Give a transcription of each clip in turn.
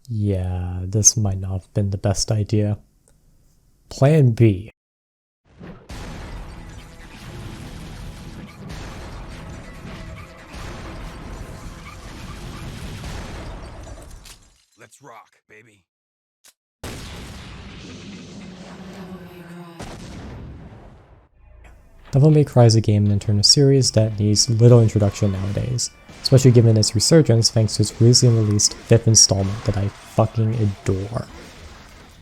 Yeah, this might not have been the best idea. Plan B. Let's rock, baby. Devil May Cry is a game and in turn a series that needs little introduction nowadays, especially given its resurgence thanks to its recently released 5th installment that I fucking adore.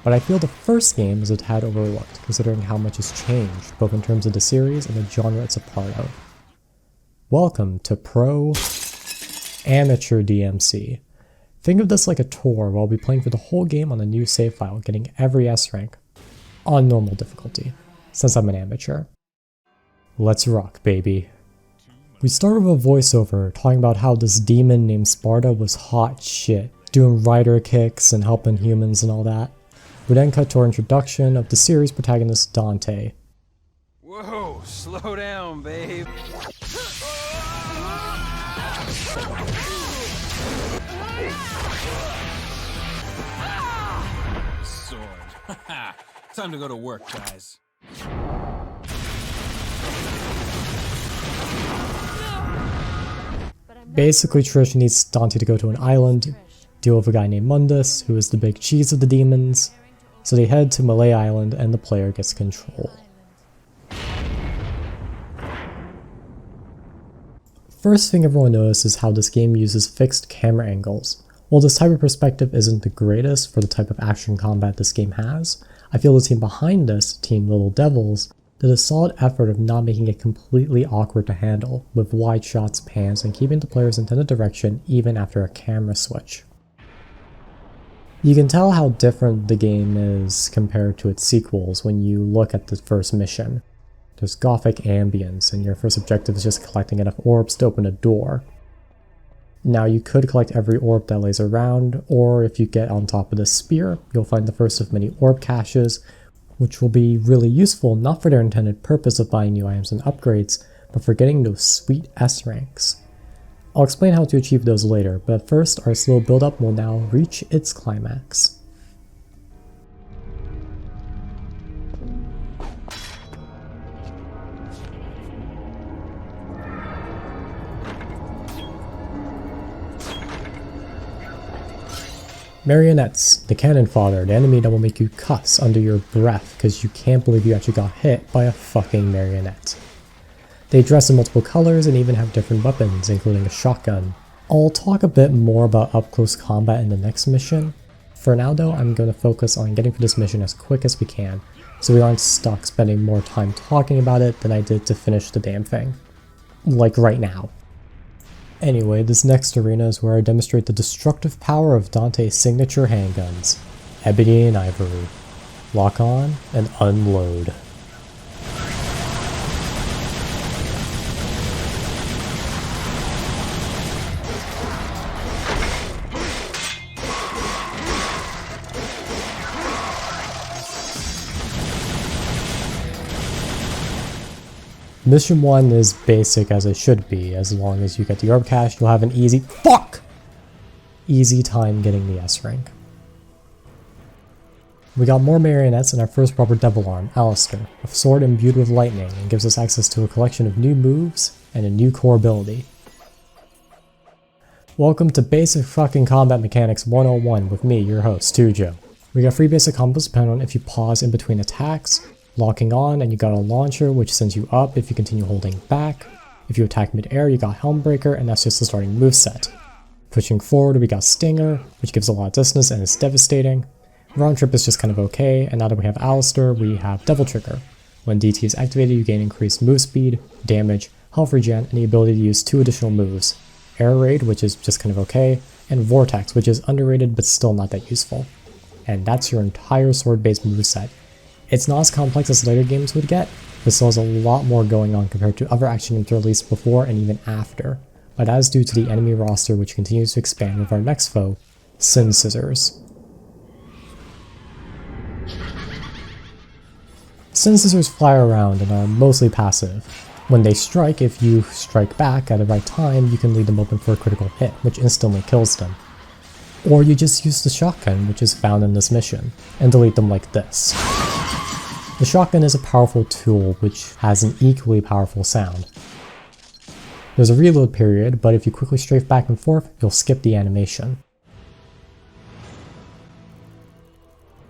But I feel the first game is a tad overlooked, considering how much has changed, both in terms of the series and the genre it's a part of. Welcome to Pro Amateur DMC. Think of this like a tour where I'll be playing for the whole game on a new save file, getting every S rank on normal difficulty, since I'm an amateur. Let's rock, baby. We start with a voiceover talking about how this demon named Sparta was hot shit, doing rider kicks and helping humans and all that. We then cut to our introduction of the series protagonist Dante. Whoa, slow down, babe. Sword. Time to go to work, guys. Basically, Trish needs Dante to go to an island, deal with a guy named Mundus, who is the big cheese of the demons, so they head to Malay Island and the player gets control. First thing everyone notices is how this game uses fixed camera angles. While this type of perspective isn't the greatest for the type of action combat this game has, I feel the team behind this, Team Little Devils, did a solid effort of not making it completely awkward to handle, with wide shots, pans, and keeping the player's intended direction even after a camera switch. You can tell how different the game is compared to its sequels when you look at the first mission. There's gothic ambience, and your first objective is just collecting enough orbs to open a door. Now you could collect every orb that lays around, or if you get on top of this spear, you'll find the first of many orb caches, which will be really useful not for their intended purpose of buying new items and upgrades, but for getting those sweet S ranks. I'll explain how to achieve those later, but first our slow build-up will now reach its climax. Marionettes, the cannon fodder, the enemy that will make you cuss under your breath because you can't believe you actually got hit by a fucking marionette. They dress in multiple colors and even have different weapons, including a shotgun. I'll talk a bit more about up-close combat in the next mission. For now though, I'm going to focus on getting through this mission as quick as we can, so we aren't stuck spending more time talking about it than I did to finish the damn thing. Like right now. Anyway, this next arena is where I demonstrate the destructive power of Dante's signature handguns, Ebony and Ivory. Lock on and unload. Mission 1 is basic as it should be. As long as you get the orb cache, you'll have an easy time getting the S rank. We got more marionettes and our first proper devil arm, Alistair, a sword imbued with lightning, and gives us access to a collection of new moves and a new core ability. Welcome to Basic Fucking Combat Mechanics 101 with me, your host, Tujo. We got 3 basic combos depending on if you pause in between attacks, locking on, and you got a launcher which sends you up if you continue holding back. If you attack mid-air, you got Helmbreaker, and that's just the starting moveset. Pushing forward, we got Stinger, which gives a lot of distance and is devastating. Round Trip is just kind of okay, and now that we have Alistair, we have Devil Trigger. When DT is activated, you gain increased move speed, damage, health regen, and the ability to use 2 additional moves. Air Raid, which is just kind of okay, and Vortex, which is underrated but still not that useful. And that's your entire sword-based moveset. It's not as complex as later games would get, but still has a lot more going on compared to other action games released before and even after, but that is due to the enemy roster which continues to expand with our next foe, Sin Scissors. Sin Scissors fly around and are mostly passive. When they strike, if you strike back at the right time, you can leave them open for a critical hit, which instantly kills them. Or you just use the shotgun, which is found in this mission, and delete them like this. The shotgun is a powerful tool which has an equally powerful sound. There's a reload period, but if you quickly strafe back and forth, you'll skip the animation.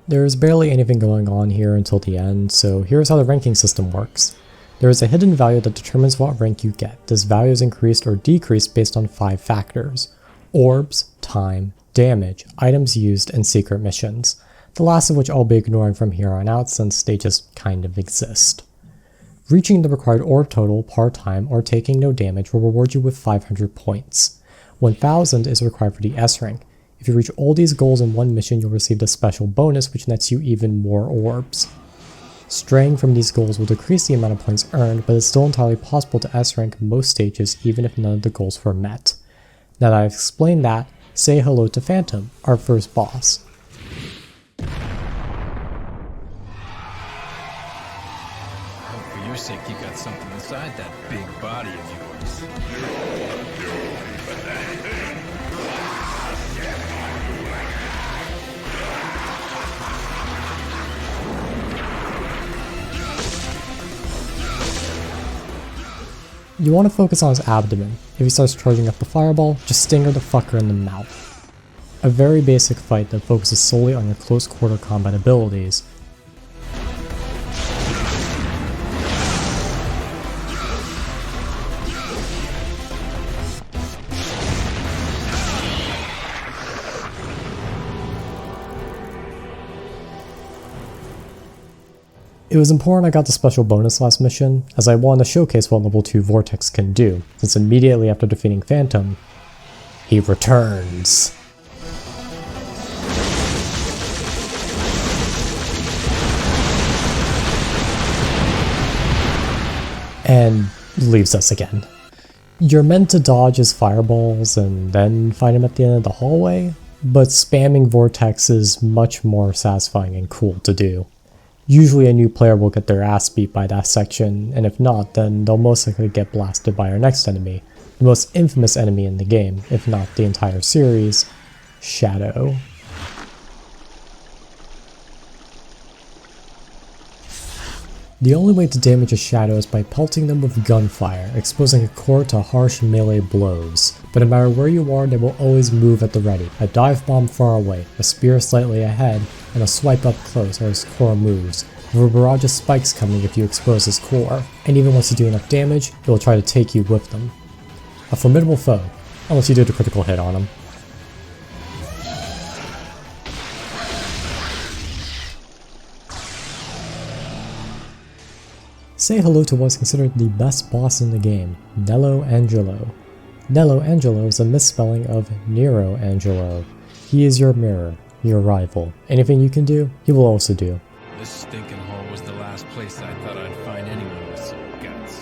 There's barely anything going on here until the end, so here's how the ranking system works. There is a hidden value that determines what rank you get. This value is increased or decreased based on 5 factors: orbs, time, damage, items used, and secret missions. The last of which I'll be ignoring from here on out since they just kind of exist. Reaching the required orb total, par time, or taking no damage will reward you with 500 points. 1000 is required for the S rank. If you reach all these goals in one mission, you'll receive a special bonus which nets you even more orbs. Straying from these goals will decrease the amount of points earned, but it's still entirely possible to S rank most stages even if none of the goals were met. Now that I've explained that, say hello to Phantom, our first boss. For your sake, you got something inside that big body of yours. You want to focus on his abdomen. If he starts charging up the fireball, just stinger the fucker in the mouth. A very basic fight that focuses solely on your close quarter combat abilities. It was important I got the special bonus last mission, as I wanted to showcase what level 2 Vortex can do, since immediately after defeating Phantom, he returns. And leaves us again. You're meant to dodge his fireballs and then fight him at the end of the hallway, but spamming Vortex is much more satisfying and cool to do. Usually a new player will get their ass beat by that section, and if not, then they'll most likely get blasted by our next enemy, the most infamous enemy in the game, if not the entire series, Shadow. The only way to damage a Shadow is by pelting them with gunfire, exposing a core to harsh melee blows. But no matter where you are, they will always move at the ready. A dive bomb far away, a spear slightly ahead, and a swipe up close as his core moves, with a barrage of spikes coming if you expose his core. And even once you do enough damage, it will try to take you with them. A formidable foe, unless you did a critical hit on him. Say hello to what's considered the best boss in the game, Nello Angelo. Nello Angelo is a misspelling of Nero Angelo. He is your mirror, your rival. Anything you can do, he will also do. This stinking hole was the last place I thought I'd find anyone with some guts.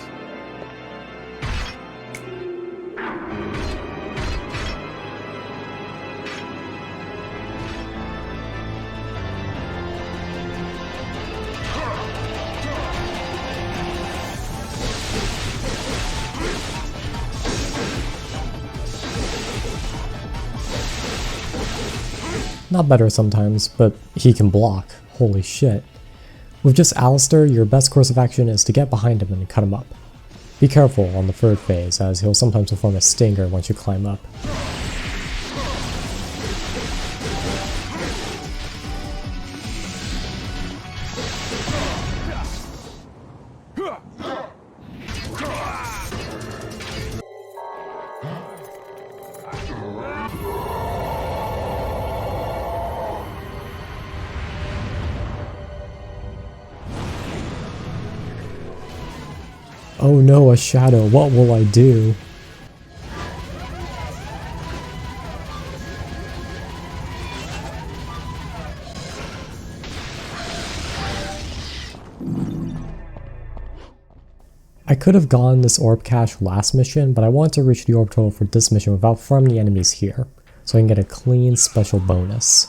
Not better sometimes, but he can block. Holy shit. With just Alistair, your best course of action is to get behind him and cut him up. Be careful on the third phase, as he'll sometimes perform a stinger once you climb up. Oh no, a shadow, what will I do? I could have gone this orb cache last mission, but I want to reach the orb total for this mission without farming the enemies here, so I can get a clean special bonus.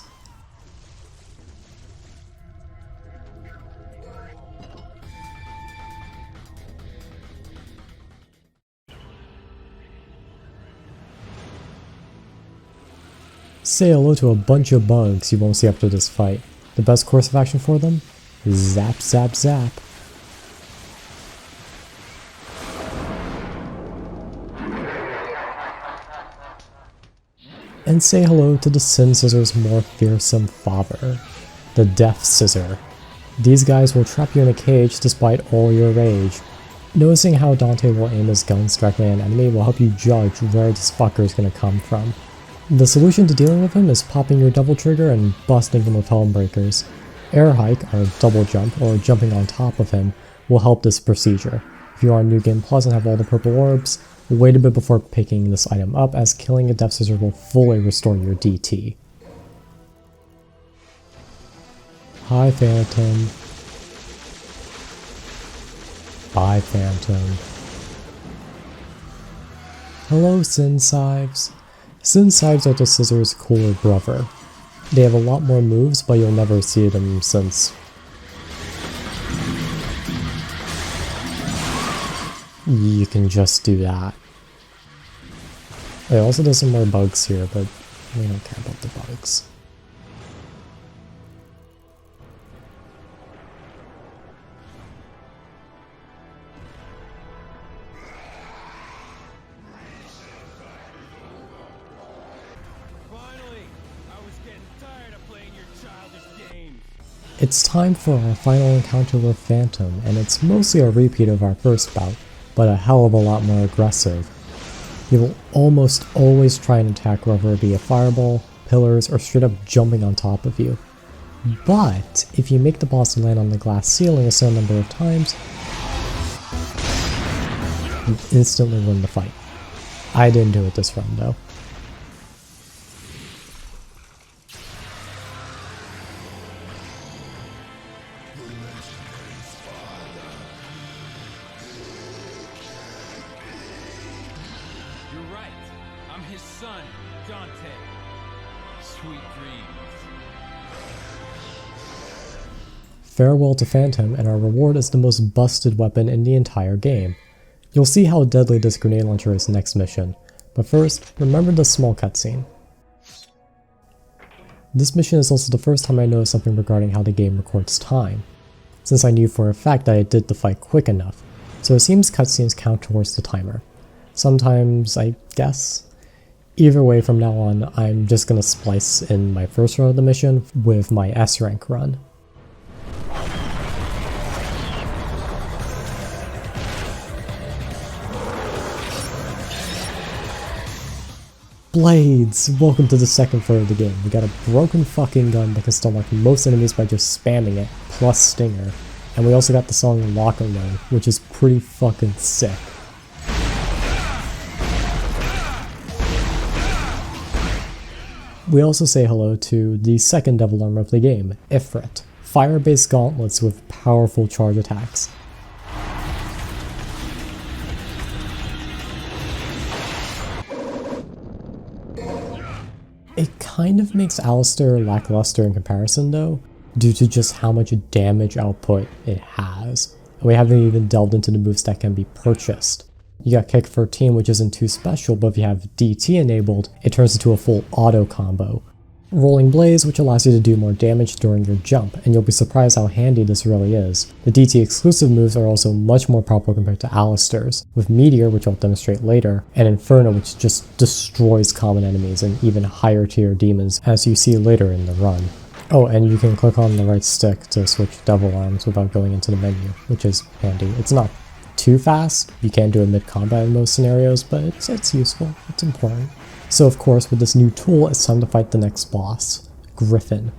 say hello to a bunch of bugs you won't see after this fight. The best course of action for them? Zap, zap, zap. And say hello to the Sin Scissor's more fearsome father, the Death Scissor. These guys will trap you in a cage despite all your rage. Noticing how Dante will aim his guns directly at an enemy will help you judge where this fucker is going to come from. The solution to dealing with him is popping your double trigger and busting him with helm breakers. Air hike, or double jump, or jumping on top of him will help this procedure. If you are on New Game Plus and have all the purple orbs, wait a bit before picking this item up, as killing a Death Scissor will fully restore your DT. Hi Phantom. Bye Phantom. Hello Sin Scythes. Sin Scythes are the Scissor's cooler brother. They have a lot more moves, but you'll never see them since you can just do that. It also does some more bugs here, but we don't care about the bugs. It's time for our final encounter with Phantom, and it's mostly a repeat of our first bout, but a hell of a lot more aggressive. He will almost always try and attack whether it be a fireball, pillars, or straight up jumping on top of you. But if you make the boss land on the glass ceiling a certain number of times, you instantly win the fight. I didn't do it this run though. His son, Dante. Sweet dreams. Farewell to Phantom, and our reward is the most busted weapon in the entire game. You'll see how deadly this grenade launcher is next mission, but first, remember the small cutscene. This mission is also the first time I noticed something regarding how the game records time, since I knew for a fact that I did the fight quick enough, so it seems cutscenes count towards the timer. Sometimes, I guess. Either way, from now on, I'm just gonna splice in my first run of the mission with my S rank run. Blades! Welcome to the second third of the game. We got a broken fucking gun that can still knock most enemies by just spamming it, plus Stinger. And we also got the song Lock Alone, which is pretty fucking sick. We also say hello to the second devil armor of the game, Ifrit, fire-based gauntlets with powerful charge attacks. It kind of makes Alistair lackluster in comparison though, due to just how much damage output it has. And we haven't even delved into the moves that can be purchased. You got Kick 13, which isn't too special, but if you have DT enabled, it turns into a full auto combo. Rolling Blaze, which allows you to do more damage during your jump, and you'll be surprised how handy this really is. The DT exclusive moves are also much more powerful compared to Alistair's, with Meteor, which I'll demonstrate later, and Inferno, which just destroys common enemies and even higher tier demons, as you see later in the run. Oh, and you can click on the right stick to switch devil arms without going into the menu, which is handy. It's not too fast, you can't do it mid-combat in most scenarios, but it's useful, it's important. So of course, with this new tool, it's time to fight the next boss, Griffin.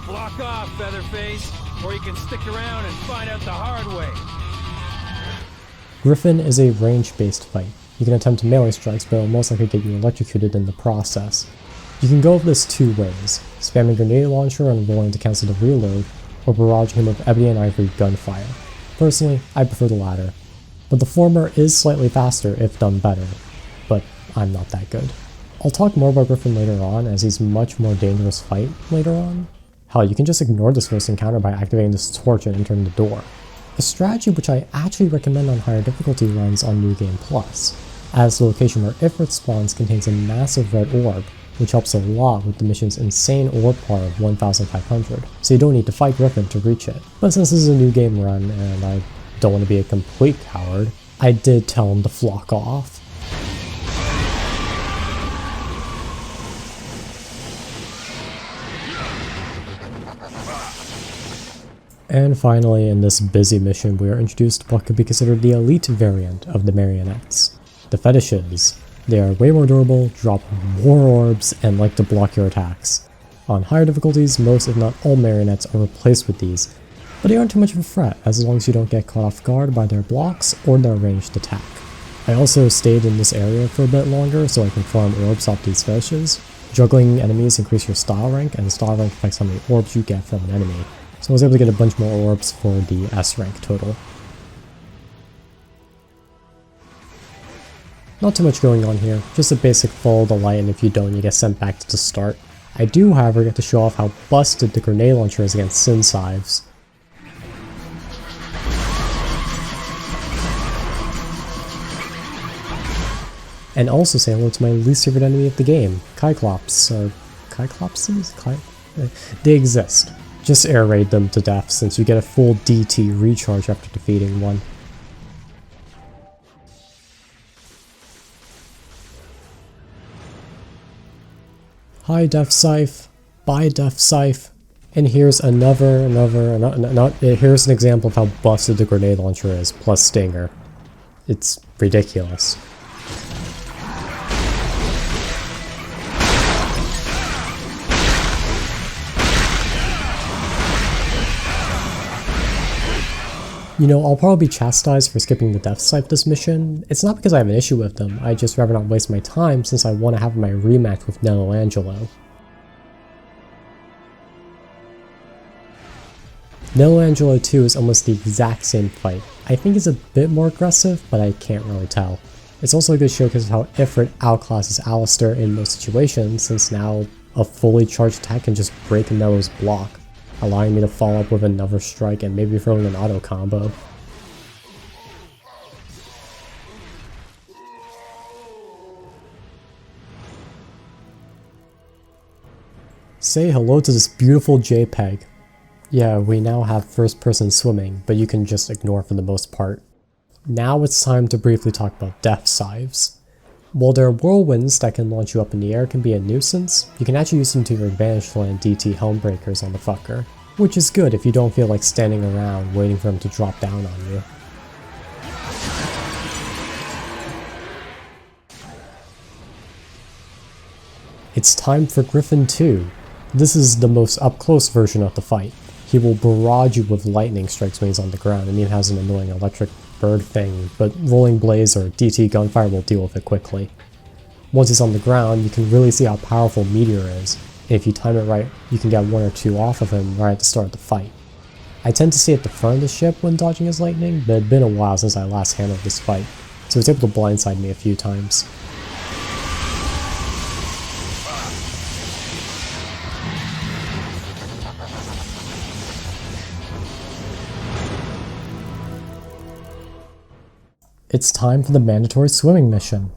Block off, Featherface, or you can stick around and find out the hard way. Griffin is a range-based fight. You can attempt melee strikes, but it will most likely get you electrocuted in the process. You can go with this two ways, spamming grenade launcher and rolling to cancel the reload, or barraging him with ebony and ivory gunfire. Personally, I prefer the latter, but the former is slightly faster if done better, but I'm not that good. I'll talk more about Griffin later on, as he's a much more dangerous fight later on. Hell, you can just ignore this first encounter by activating this torch and entering the door. a strategy which I actually recommend on higher difficulty runs on New Game Plus, as the location where Ifrit spawns contains a massive red orb, which helps a lot with the mission's insane orb par of 1500, so you don't need to fight Griffin to reach it. But since this is a new game run and I don't want to be a complete coward, I did tell him to flock off. And finally, in this busy mission, we are introduced to what could be considered the elite variant of the marionettes, the fetishes. They are way more durable, drop more orbs, and like to block your attacks. On higher difficulties, most if not all marionettes are replaced with these, but they aren't too much of a threat as long as you don't get caught off guard by their blocks or their ranged attack. I also stayed in this area for a bit longer so I can farm orbs off these fetishes. Juggling enemies increase your style rank, and the style rank affects how many orbs you get from an enemy. So I was able to get a bunch more orbs for the S rank total. Not too much going on here, just a basic follow the light, and if you don't, you get sent back to the start. I do, however, get to show off how busted the grenade launcher is against Sin Scythes. And also say hello to my least favorite enemy of the game, Kyclops, or Kyclopses? They exist. Just air raid them to death since you get a full DT recharge after defeating one. Hi Def Scythe, bye Def Scythe, and here's here's an example of how busted the grenade launcher is, plus Stinger. It's ridiculous. You know, I'll probably be chastised for skipping the Death Scythe this mission. It's not because I have an issue with them, I'd just rather not waste my time since I want to have my rematch with Nello Angelo. Nello Angelo 2 is almost the exact same fight. I think it's a bit more aggressive, but I can't really tell. It's also a good showcase of how Ifrit outclasses Alistair in most situations, since now a fully charged attack can just break Nello's block, allowing me to follow up with another strike and maybe throw in an auto combo. Say hello to this beautiful JPEG. Yeah, we now have first person swimming, but you can just ignore for the most part. Now it's time to briefly talk about Death Scythes. While their whirlwinds that can launch you up in the air can be a nuisance, you can actually use them to your advantage to land DT Helmbreakers on the fucker, which is good if you don't feel like standing around waiting for him to drop down on you. It's time for Griffin 2. This is the most up-close version of the fight. He will barrage you with lightning strikes when he's on the ground, and he has an annoying electric bird thing, but Rolling Blaze or DT Gunfire will deal with it quickly. Once he's on the ground, you can really see how powerful Meteor is, and if you time it right, you can get one or two off of him right at the start of the fight. I tend to stay at the front of the ship when dodging his lightning, but it's been a while since I last handled this fight, so it's able to blindside me a few times. It's time for the mandatory swimming mission.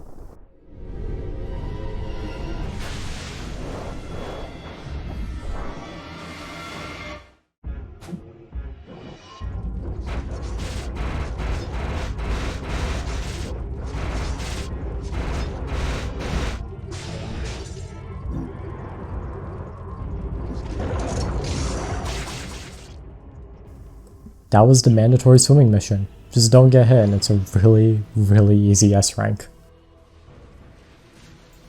That was the mandatory swimming mission. Just don't get hit and it's a really, really easy S rank.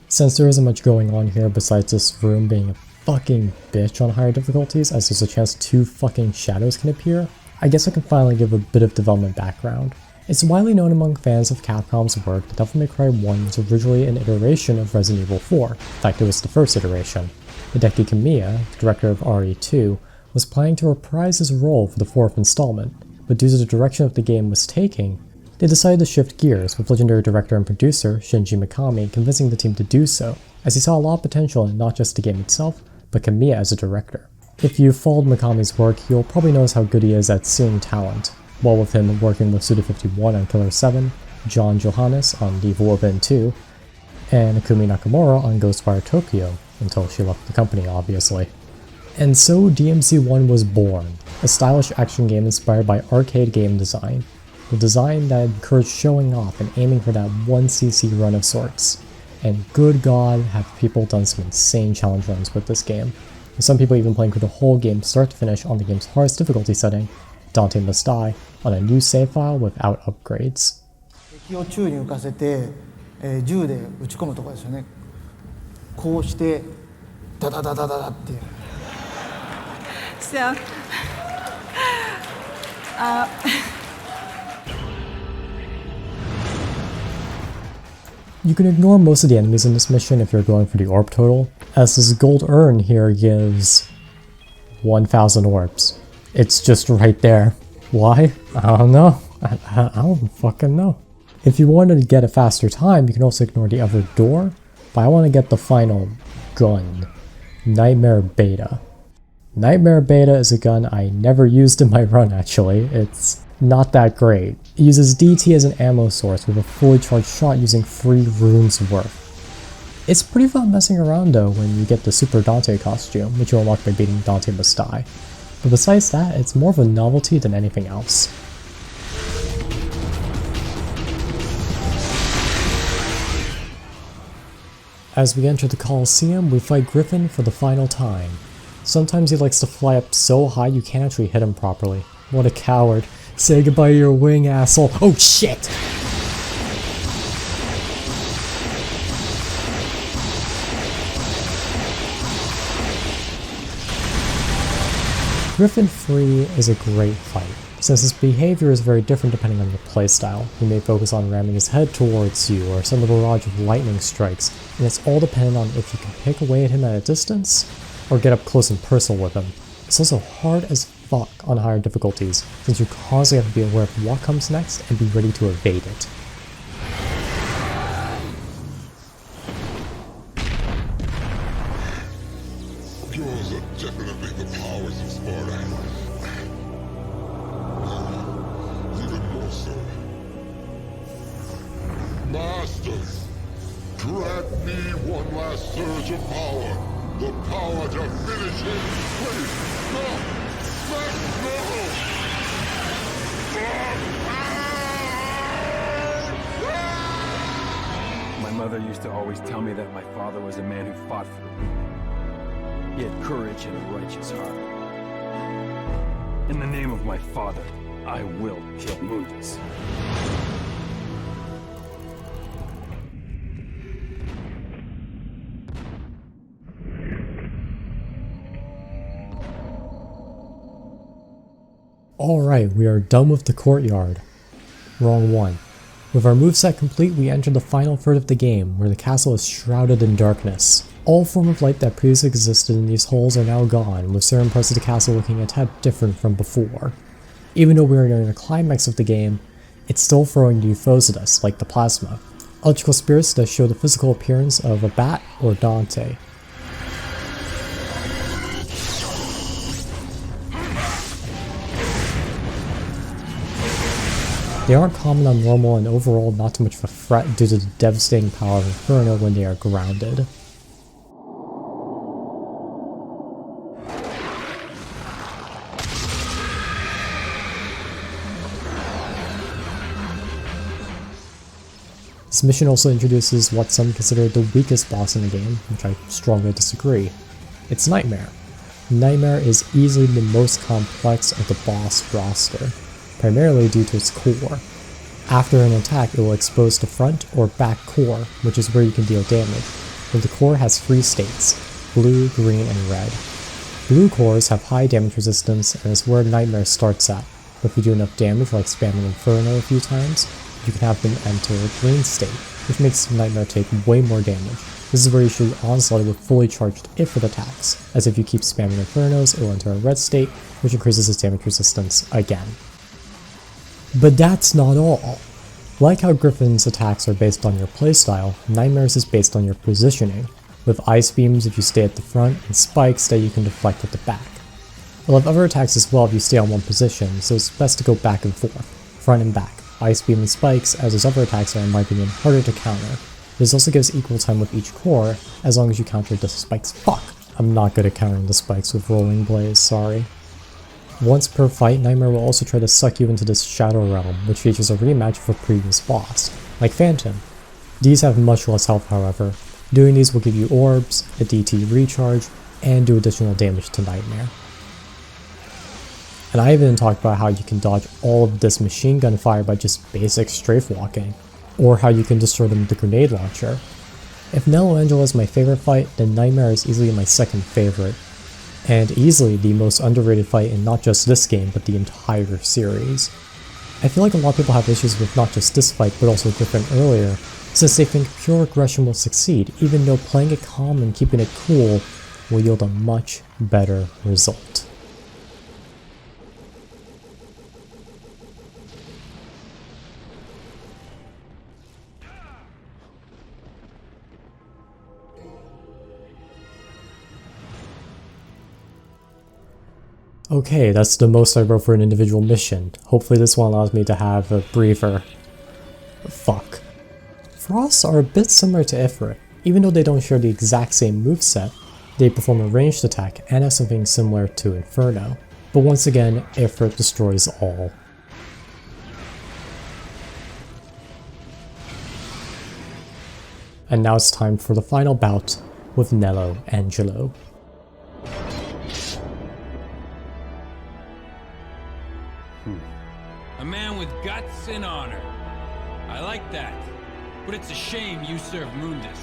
Since there isn't much going on here besides this room being a fucking bitch on higher difficulties as there's a chance 2 fucking shadows can appear, I guess I can finally give a bit of development background. It's widely known among fans of Capcom's work that Devil May Cry 1 was originally an iteration of Resident Evil 4. In fact, it was the first iteration. Hideki Kamiya, the director of RE2, was planning to reprise his role for the 4th installment, but due to the direction of the game was taking, they decided to shift gears, with legendary director and producer Shinji Mikami convincing the team to do so, as he saw a lot of potential in not just the game itself, but Kamiya as a director. If you've followed Mikami's work, you'll probably notice how good he is at seeing talent. well with him working with Suda51 on Killer 7, John Johannes on The Evil Within 2, and Akumi Nakamura on Ghostwire Tokyo, until she left the company obviously. And so DMC1 was born, a stylish action game inspired by arcade game design, the design that encouraged showing off and aiming for that 1cc run of sorts. And good god, have people done some insane challenge runs with this game, with some people even playing through the whole game start to finish on the game's hardest difficulty setting, Dante Must Die, on a new save file without upgrades. 敵を宙に浮かせて、銃で撃ち込むとかですよね。こうしてダダダダダダっていう。So, You can ignore most of the enemies in this mission if you're going for the orb total, as this gold urn here gives 1,000 orbs. It's just right there. Why? I don't know. I don't fucking know. If you wanted to get a faster time, you can also ignore the other door, but I want to get the final gun, Nightmare Beta. Nightmare Beta is a gun I never used in my run actually. It's not that great. It uses DT as an ammo source with a fully charged shot using 3 runes worth. It's pretty fun messing around though when you get the Super Dante costume, which you unlock by beating Dante Must Die. But besides that, it's more of a novelty than anything else. As we enter the Coliseum, we fight Griffin for the final time. Sometimes he likes to fly up so high you can't actually hit him properly. What a coward. Say goodbye to your wing, asshole. Oh shit! Griffin Free is a great fight. Since his behavior is very different depending on your playstyle, you may focus on ramming his head towards you or send a barrage of lightning strikes, and it's all dependent on if you can pick away at him at a distance or get up close and personal with him. It's also hard as fuck on higher difficulties, since you constantly have to be aware of what comes next and be ready to evade it. Yours are definitely the powers of Sparta. Even more so. Masters, grant me one last surge of power. The power to finish him. Please, no! My mother used to always tell me that my father was a man who fought for me. He had courage and a righteous heart. In the name of my father, I will kill Mundus. Alright, we are done with the courtyard. Wrong one. With our moveset complete, we enter the final third of the game, where the castle is shrouded in darkness. All form of light that previously existed in these holes are now gone, with certain parts of the castle looking a tad different from before. Even though we are nearing the climax of the game, it's still throwing new foes at us, like the plasma. Electrical spirits that show the physical appearance of a bat or Dante. They aren't common on normal and overall not too much of a threat due to the devastating power of Inferno when they are grounded. This mission also introduces what some consider the weakest boss in the game, which I strongly disagree. It's Nightmare. Nightmare is easily the most complex of the boss roster, primarily due to its core. After an attack, it will expose the front or back core, which is where you can deal damage, and the core has 3 states: blue, green, and red. Blue cores have high damage resistance and is where Nightmare starts at, but if you do enough damage like spamming Inferno a few times, you can have them enter a green state, which makes Nightmare take way more damage. This is where you should onslaught with fully charged if it attacks, as if you keep spamming Infernos, it will enter a red state, which increases its damage resistance again. But that's not all. Like how Griffin's attacks are based on your playstyle, Nightmare's is based on your positioning, with ice beams if you stay at the front and spikes that you can deflect at the back. It'll have other attacks as well if you stay on one position, so it's best to go back and forth, front and back, ice beam and spikes, as its other attacks are in my opinion harder to counter. This also gives equal time with each core, as long as you counter the spikes. Fuck! I'm not good at countering the spikes with Rolling Blaze, sorry. Once per fight, Nightmare will also try to suck you into this Shadow Realm, which features a rematch of a previous boss, like Phantom. These have much less health however. Doing these will give you orbs, a DT recharge, and do additional damage to Nightmare. And I even talked about how you can dodge all of this machine gun fire by just basic strafe walking, or how you can destroy them with the grenade launcher. If Nello Angelo is my favorite fight, then Nightmare is easily my second favorite, and easily the most underrated fight in not just this game, but the entire series. I feel like a lot of people have issues with not just this fight, but also Griffin earlier, since they think pure aggression will succeed, even though playing it calm and keeping it cool will yield a much better result. Okay, that's the most I wrote for an individual mission. Hopefully this one allows me to have a breather. Fuck. Frosts are a bit similar to Ifrit. Even though they don't share the exact same moveset, they perform a ranged attack and have something similar to Inferno. But once again, Ifrit destroys all. And now it's time for the final bout with Nello Angelo. A man with guts and honor. I like that. But it's a shame you serve Mundus.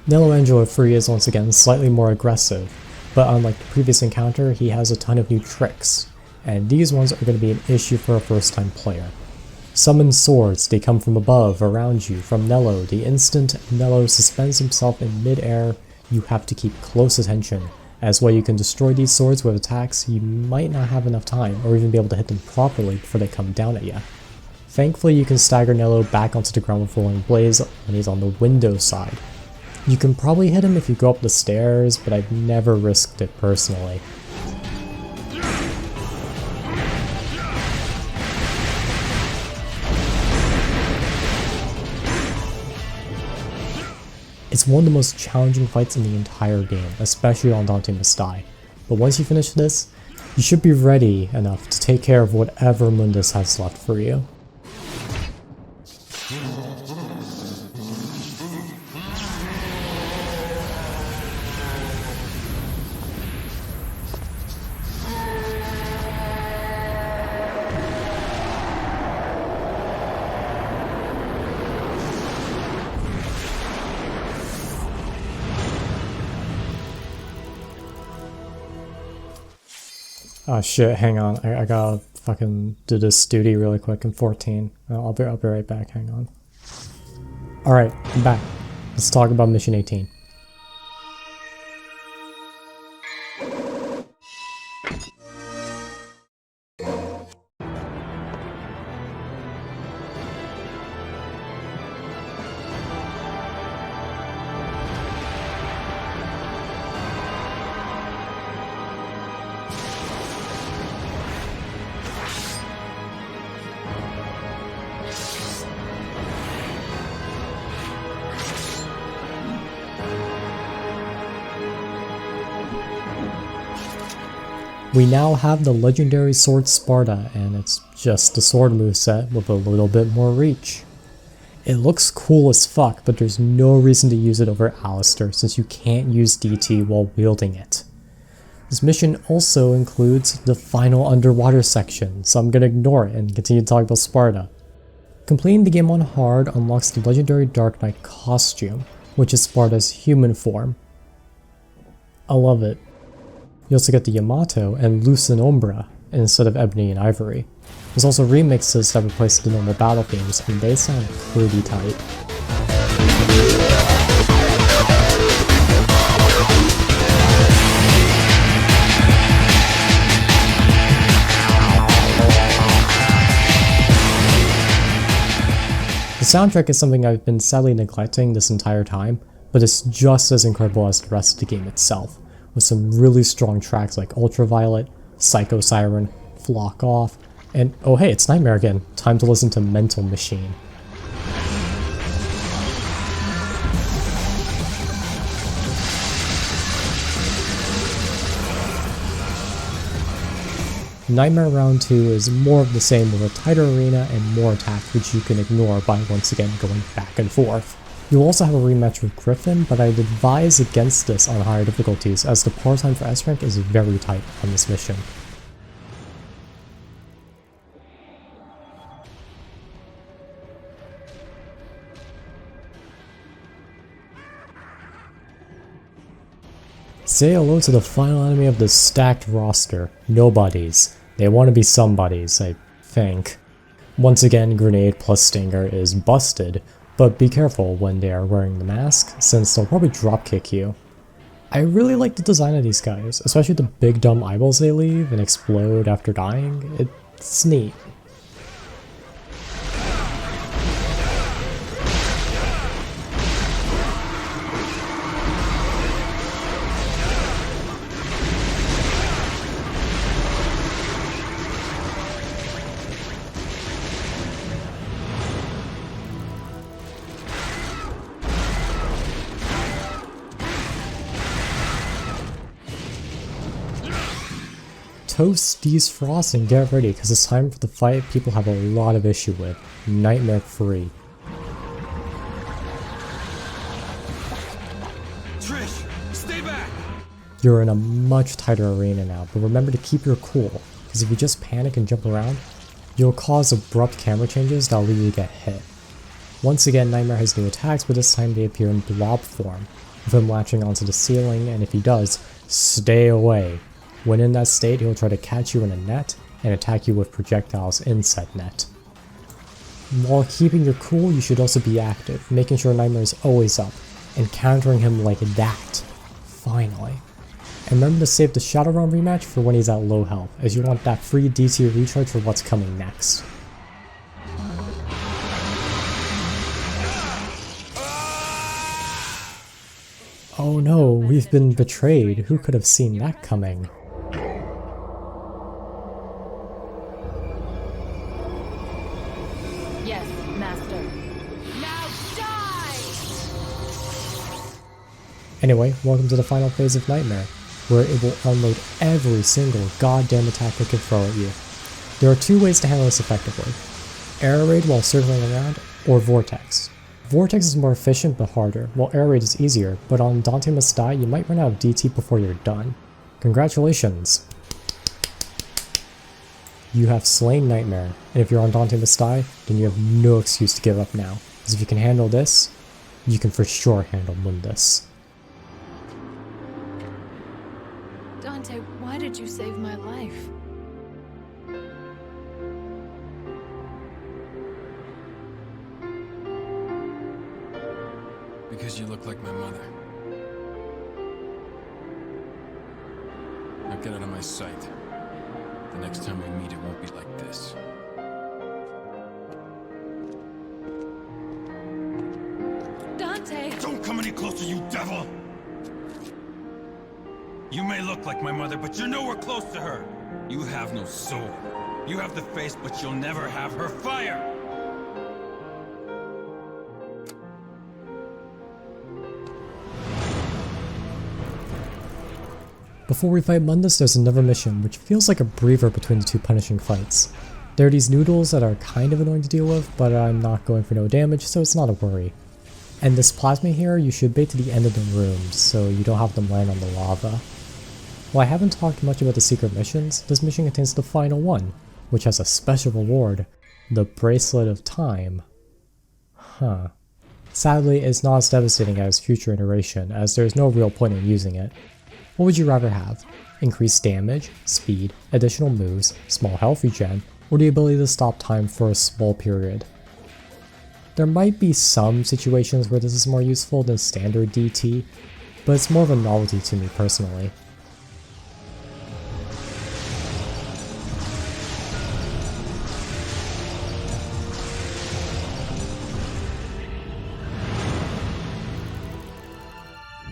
Nello Angelo Free is once again slightly more aggressive, but unlike the previous encounter, he has a ton of new tricks, and these ones are going to be an issue for a first time player. Summon swords, they come from above, around you, from Nello. The instant Nello suspends himself in mid-air, you have to keep close attention, as while you can destroy these swords with attacks, you might not have enough time, or even be able to hit them properly before they come down at you. Thankfully you can stagger Nello back onto the ground with Rolling Blaze when he's on the window side. You can probably hit him if you go up the stairs, but I've never risked it personally. It's one of the most challenging fights in the entire game, especially on Dante Must Die. But once you finish this, you should be ready enough to take care of whatever Mundus has left for you. Oh shit, hang on, I gotta fucking do this duty really quick in 14. I'll be right back, hang on. Alright, I'm back. Let's talk about mission 18. We now have the legendary sword Sparta, and it's just the sword moveset with a little bit more reach. It looks cool as fuck, but there's no reason to use it over Alistair since you can't use DT while wielding it. This mission also includes the final underwater section, so I'm gonna ignore it and continue to talk about Sparta. Completing the game on hard unlocks the legendary Dark Knight costume, which is Sparta's human form. I love it. You also get the Yamato and Luz and Umbra instead of Ebony and Ivory. There's also remixes that replace the normal battle themes, and they sound pretty tight. The soundtrack is something I've been sadly neglecting this entire time, but it's just as incredible as the rest of the game itself, with some really strong tracks like Ultraviolet, Psycho Siren, Flock Off, and oh hey, it's Nightmare again, time to listen to Mental Machine. Nightmare Round 2 is more of the same with a tighter arena and more attacks which you can ignore by once again going back and forth. You'll also have a rematch with Griffin, but I'd advise against this on higher difficulties as the par time for S rank is very tight on this mission. Say hello to the final enemy of the stacked roster, Nobodies. They want to be somebodies, I think. Once again, Grenade plus Stinger is busted, but be careful when they are wearing the mask, since they'll probably dropkick you. I really like the design of these guys, especially the big dumb eyeballs they leave and explode after dying. It's neat. Toast these frosts and get ready, because it's time for the fight people have a lot of issue with, Nightmare 3. Trish, stay back! You're in a much tighter arena now, but remember to keep your cool, because if you just panic and jump around, you'll cause abrupt camera changes that'll lead you to get hit. Once again, Nightmare has new attacks, but this time they appear in blob form, with him latching onto the ceiling, and if he does, stay away. When in that state, he'll try to catch you in a net and attack you with projectiles in said net. While keeping your cool, you should also be active, making sure Nightmare is always up, and countering him like that. Finally. And remember to save the Shadowrun rematch for when he's at low health, as you want that free DC recharge for what's coming next. Oh no, we've been betrayed. Who could have seen that coming? Yes, Master. Now die! Anyway, welcome to the final phase of Nightmare, where it will unload every single goddamn attack it can throw at you. There are two ways to handle this effectively: Air Raid while circling around, or Vortex. Vortex is more efficient but harder, while Air Raid is easier, but on Dante Must Die you might run out of DT before you're done. Congratulations! You have slain Nightmare, and if you're on Dante Must Die, then you have no excuse to give up now, because if you can handle this, you can for sure handle Mundus. Dante, why did you save my life? Because you look like my mother. Now get out of my sight. The next time we meet, it won't be like this. Dante! Don't come any closer, you devil! You may look like my mother, but you're nowhere close to her. You have no soul. You have the face, but you'll never have her fire! Before we fight Mundus, there's another mission, which feels like a breather between the two punishing fights. There are these noodles that are kind of annoying to deal with, but I'm not going for no damage, so it's not a worry. And this plasma here, you should bait to the end of the room, so you don't have them land on the lava. While I haven't talked much about the secret missions, this mission contains the final one, which has a special reward, The Bracelet of Time. Huh. Sadly, it's not as devastating as future iteration, as there's no real point in using it. What would you rather have? Increased damage, speed, additional moves, small health regen, or the ability to stop time for a small period? There might be some situations where this is more useful than standard DT, but it's more of a novelty to me personally.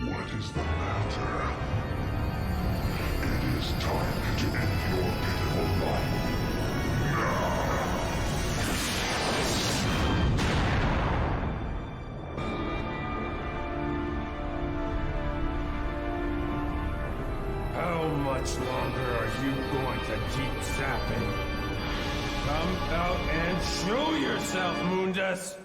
What is the matter? It is time to end your pitiful life. How much longer are you going to keep zapping? Come out and show yourself, Mundus!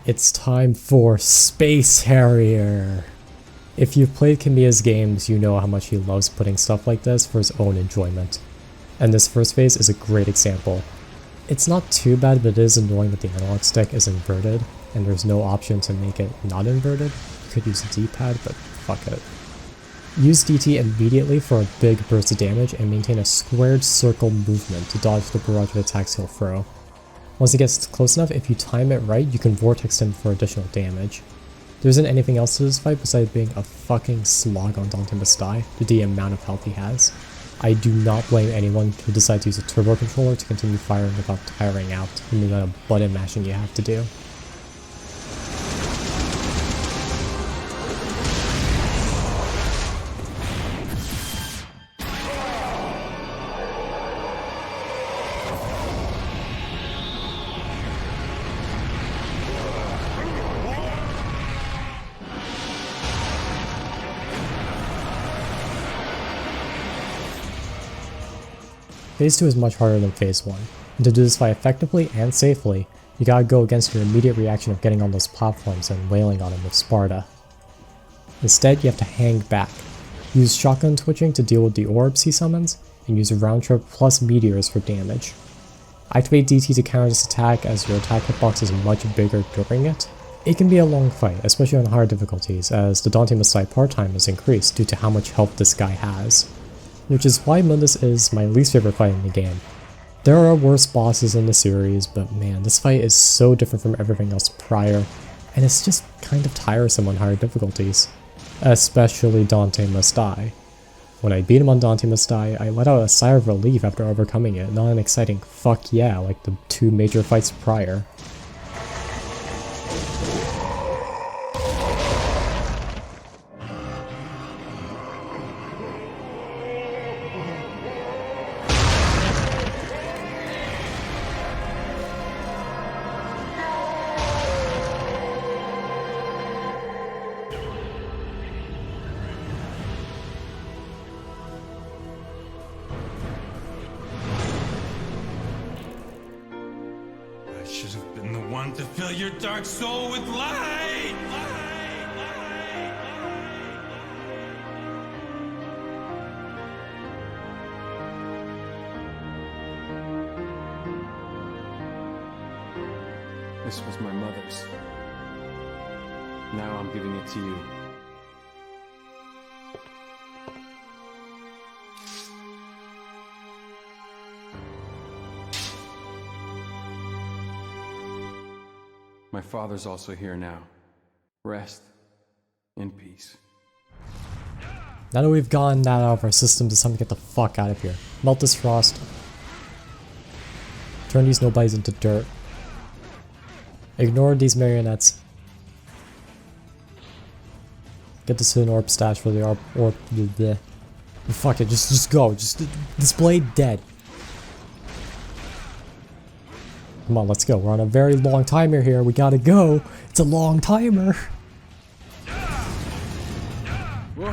It's time for Space Harrier! If you've played Kamiya's games, you know how much he loves putting stuff like this for his own enjoyment. And this first phase is a great example. It's not too bad, but it is annoying that the analog stick is inverted, and there's no option to make it not inverted. You could use a D-pad, but fuck it. Use DT immediately for a big burst of damage and maintain a squared circle movement to dodge the barrage of attacks he'll throw. Once it gets close enough, if you time it right, you can vortex him for additional damage. There isn't anything else to this fight besides being a fucking slog on Dante must die due to the amount of health he has. I do not blame anyone who decides to use a turbo controller to continue firing without tiring out and the amount of button mashing you have to do. Phase 2 is much harder than Phase 1, and to do this fight effectively and safely, you gotta go against your immediate reaction of getting on those platforms and wailing on them with Sparta. Instead, you have to hang back, use shotgun twitching to deal with the orbs he summons, and use a round trip plus meteors for damage. Activate DT to counter this attack as your attack hitbox is much bigger during it. It can be a long fight, especially on hard difficulties, as the Dante must die part time is increased due to how much health this guy has. Which is why Mundus is my least favorite fight in the game. There are worse bosses in the series, but man, this fight is so different from everything else prior, and it's just kind of tiresome on higher difficulties. Especially Dante Must Die. When I beat him on Dante Must Die, I let out a sigh of relief after overcoming it, not an exciting fuck yeah like the two major fights prior. I should have been the one to fill your dark soul with light! This was my mother's. Now I'm giving it to you. My father's also here now. Rest in peace. Now that we've gotten that out of our system, it's time to get the fuck out of here. Melt this frost. Turn these nobodies into dirt. Ignore these marionettes. Get this hidden orb stash for the orb. Fuck it, just go. Just display dead. Come on, let's go. We're on a very long timer here. We gotta go. It's a long timer. Whoa.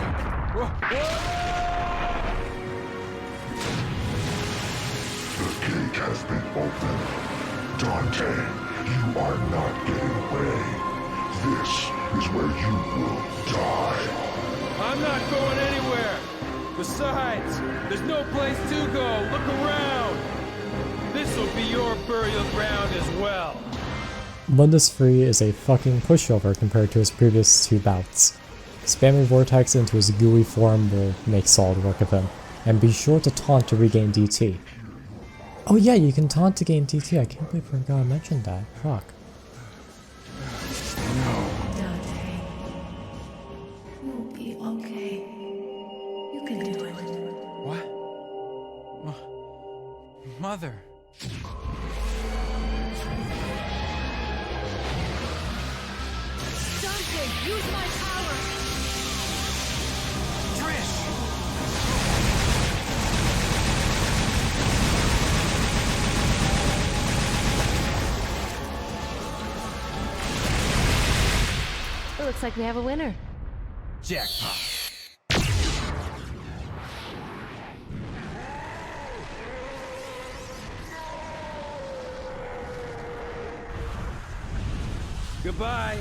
has been opened. Dante, you are not getting away. This is where you will die. I'm not going anywhere! Besides, there's no place to go! Look around! This'll be your burial ground as well! Mundus Free is a fucking pushover compared to his previous 2 bouts. Spamming Vortex into his gooey form will make solid work of him, and be sure to taunt to regain DT. Oh yeah, you can taunt to gain DT, I can't believe I forgot to mention that, fuck. Dante, you'll be okay. You can do it. What? Mother. Dante, use my power! Trish! It looks like we have a winner. Jackpot. Goodbye.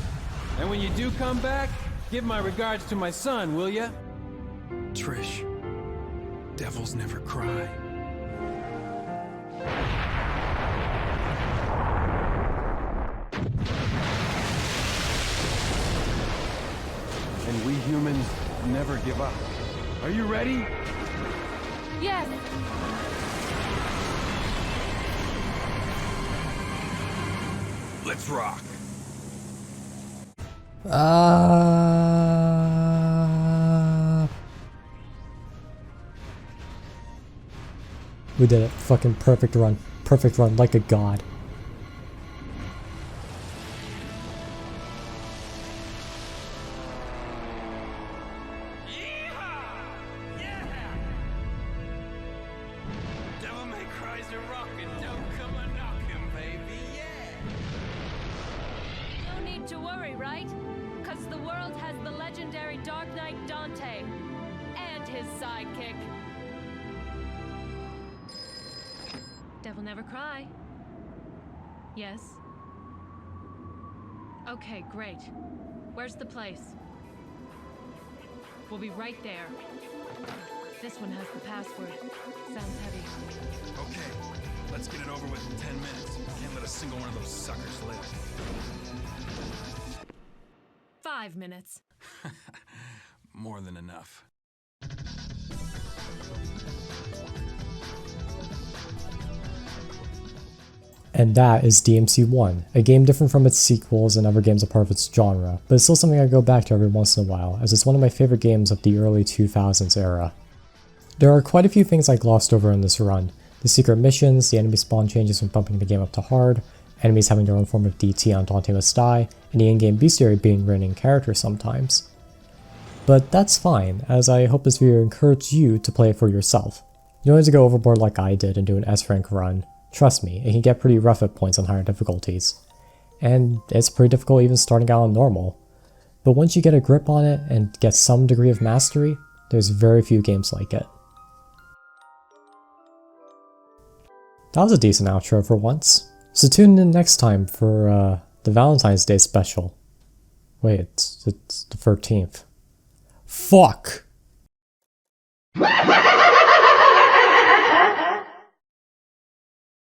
And when you do come back, give my regards to my son, will ya? Trish. Devils never cry. And we humans never give up. Are you ready? Yes! Let's rock. We did it. Fucking perfect run. Perfect run, like a god. Devil May Cry's a rockin', don't come a knockin', baby, yeah! No need to worry, right? Cause the world has the legendary Dark Knight Dante. And his sidekick. Devil never cry. Yes? Okay, great. Where's the place? We'll be right there. This one has the password. Sounds heavy. Okay, let's get it over with in 10 minutes. Can't let a single one of those suckers live. 5 minutes. More than enough. And that is DMC1, a game different from its sequels and other games a part of its genre, but it's still something I go back to every once in a while, as it's one of my favorite games of the early 2000s era. There are quite a few things I glossed over in this run. The secret missions, the enemy spawn changes when bumping the game up to hard, enemies having their own form of DT on Dante Must Die, and the in-game bestiary being running character sometimes. But that's fine, as I hope this video encouraged you to play it for yourself. You don't need to go overboard like I did and do an S-rank run. Trust me, it can get pretty rough at points on higher difficulties. And it's pretty difficult even starting out on normal. But once you get a grip on it and get some degree of mastery, there's very few games like it. That was a decent outro for once. So tune in next time for the Valentine's Day special. Wait, it's the 13th. Fuck!